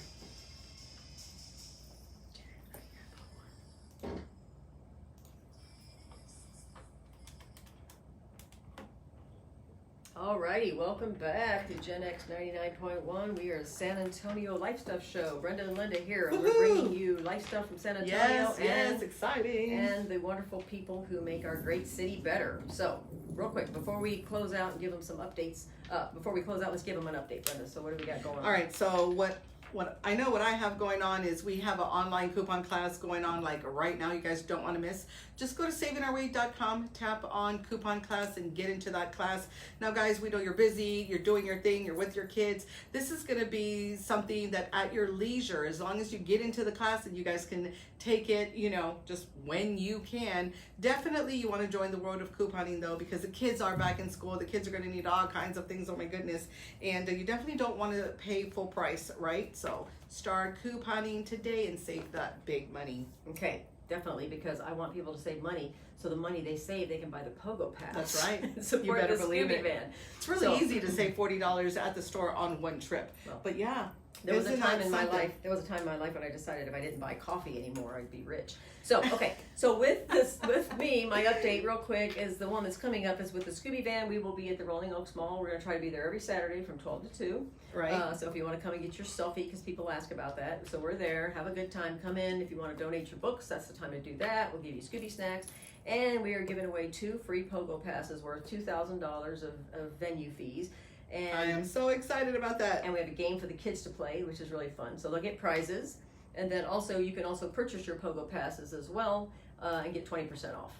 Alrighty, welcome back to Gen X 99.1. We are a San Antonio Life Stuff Show. Brenda and Linda here, and we're bringing you life stuff from San Antonio Yes, exciting. And the wonderful people who make our great city better. So, real quick, before we close out and give them some updates, let's give them an update, Brenda. So what do we got going on? All right, so what what I have going on is we have an online coupon class going on like right now. You guys don't want to miss. Just go to savingourway.com, tap on coupon class, and get into that class. Now, guys, we know you're busy, you're doing your thing, you're with your kids. This is going to be something that at your leisure, as long as you get into the class and you guys can take it, you know, just when you can. Definitely you want to join the world of couponing though, because the kids are back in school. The kids are going to need all kinds of things. Oh my goodness. And you definitely don't want to pay full price, right? So start couponing today and save that big money. Okay, definitely, because I want people to save money. So the money they save, they can buy the PogoPass. That's right. Support You better the believe Scooby it. Van. It's really easy to save $40 at the store on one trip. Well, but yeah, there was a isn't time that in my something? life. There was a time in my life when I decided if I didn't buy coffee anymore, I'd be rich. So okay, so with this, with me, my update real quick is the one that's coming up is with the Scooby Van. We will be at the Rolling Oaks Mall. We're gonna try to be there every Saturday from 12 to 2. Right. So if you want to come and get your selfie, because people ask about that, so we're there. Have a good time. Come in. If you want to donate your books, that's the time to do that. We'll give you Scooby snacks. And we are giving away 2 free Pogo passes worth $2,000 of venue fees. And I am so excited about that. And we have a game for the kids to play, which is really fun. So they'll get prizes. And then also, you can also purchase your Pogo passes as well and get 20% off.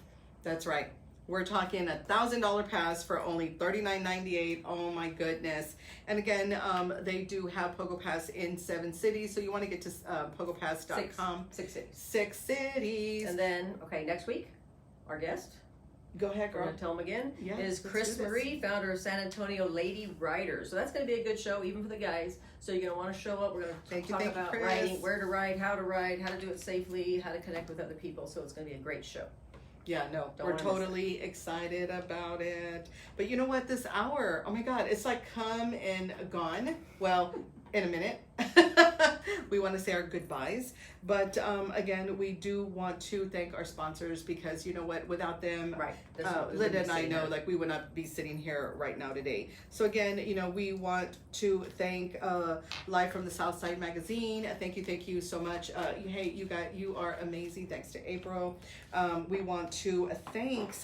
That's right. We're talking $1,000 pass for only $39.98. Oh my goodness. And again, they do have PogoPass in 7 cities. So you want to get to PogoPass.com. 6 cities. 6 cities. And then, okay, next week, our guest. Go ahead, We're girl. going to tell them again. Yes, is let's Chris do this. Marie, founder of San Antonio Lady Riders. So that's going to be a good show, even for the guys. So you're going to want to show up. We're going to talk about Chris. riding, where to ride, how to do it safely, how to connect with other people. So it's going to be a great show. Yeah, no, Don't we're wanna miss totally excited about it. But you know what? This hour, oh my God, it's like come and gone. Well, in a minute. We want to say our goodbyes. But again, we do want to thank our sponsors because you know what? Without them, Right. Linda and I know like we would not be sitting here right now today. So again, you know, we want to thank Live from the South Side magazine. Thank you so much. Hey, you are amazing. Thanks to April. We want to thank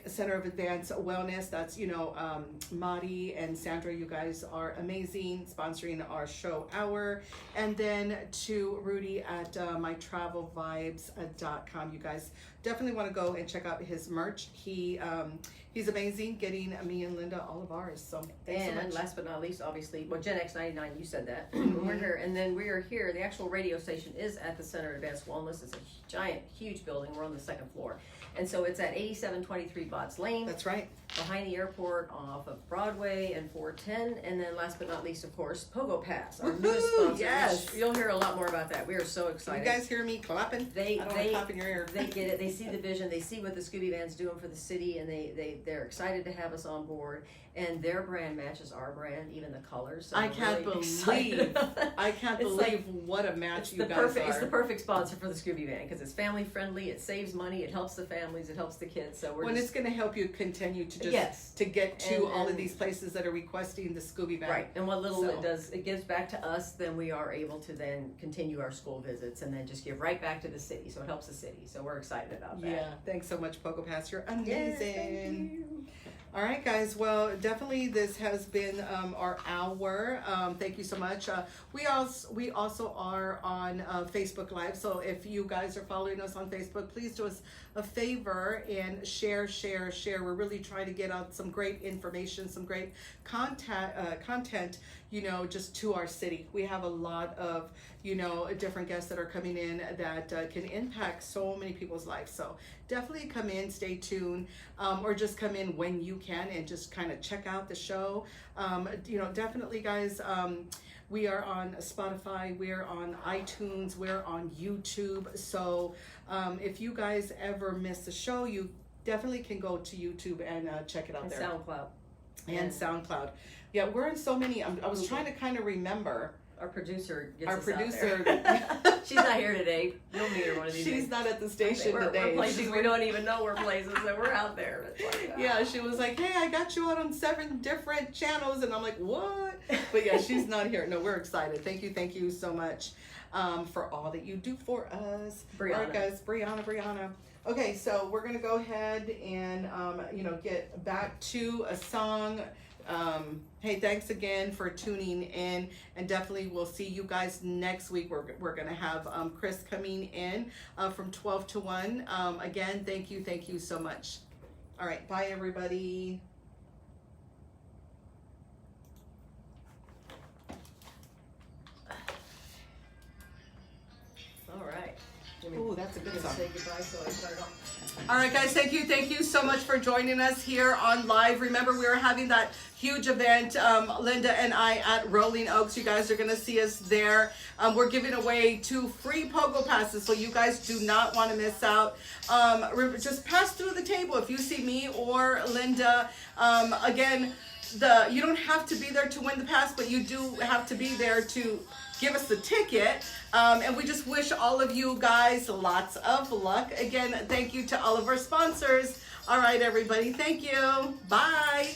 Center of Advanced Wellness. That's, you know, Madi and Sandra, you guys are amazing, sponsoring our show hour. And then to Rudy at mytravelvibes.com. You guys definitely want to go and check out his merch. He's amazing, getting me and Linda all of ours. So thanks so much. And last but not least, obviously, well, Gen X 99, you said that. We're here, and then we are here. The actual radio station is at the Center of Advanced Wellness. It's a giant, huge building. We're on the 2nd floor. And so it's at 8723 Botts Lane. That's right. Behind the airport off of Broadway and 410. And then last but not least, of course, PogoPass, our newest sponsor. Yes. You'll hear a lot more about that. We are so excited. You guys hear me clapping? I don't want to clap in your ear. They get it. They see the vision. They see what the Scooby Van's doing for the city, and they're excited to have us on board. And their brand matches our brand, even the colors. So I can't believe what a match you guys are. It's the perfect sponsor for the Scooby Van because it's family friendly. It saves money. It helps the families. It helps the kids. So it's going to help you continue to to get to all of these places that are requesting the Scooby Van. Right. And what little it does, it gives back to us. Then we are able to then continue our school visits and then just give right back to the city. So it helps the city. So we're excited about that. Yeah. Thanks so much, PogoPass. You're amazing. Yes, thank you. All right, guys. Well, definitely this has been our hour. Thank you so much. We also are on Facebook Live. So if you guys are following us on Facebook, please do us a favor and share. We're really trying to get out some great information, some great content, you know, just to our city. We have a lot of, you know, different guests that are coming in that can impact so many people's lives. So definitely come in, stay tuned, or just come in when you can and just kind of check out the show. You know, definitely, guys. We are on Spotify, we're on iTunes, we're on YouTube. So if you guys ever miss the show, you definitely can go to YouTube and check it out there. SoundCloud. And SoundCloud. Yeah, we're in so many. I was trying to kind of remember. Our producer gets Our us producer. out there. She's not here today. You'll meet her one of these days. She's not at the station today. We're places we don't even know we're places, so we're out there. It's like, yeah, she was like, hey, I got you out on 7 different channels. And I'm like, what? But yeah, she's not here. No, we're excited. Thank you so much for all that you do for us. Brianna. All right, guys, Brianna. Okay, so we're going to go ahead and, you know, get back to a song Hey, thanks again for tuning in, and definitely we'll see you guys next week. We're gonna have Chris coming in from 12 to 1. Again, thank you so much. All right, bye everybody. All right. Oh, that's a good song. Say goodbye so I start off. All right, guys, thank you so much for joining us here on live. Remember, we are having that huge event, Linda and I, at Rolling Oaks. You guys are going to see us there. We're giving away 2 free PogoPasses, so you guys do not want to miss out. Just pass through the table if you see me or Linda. Again, you don't have to be there to win the pass, but you do have to be there to give us the ticket. And we just wish all of you guys lots of luck. Again, thank you to all of our sponsors. All right, everybody. Thank you. Bye.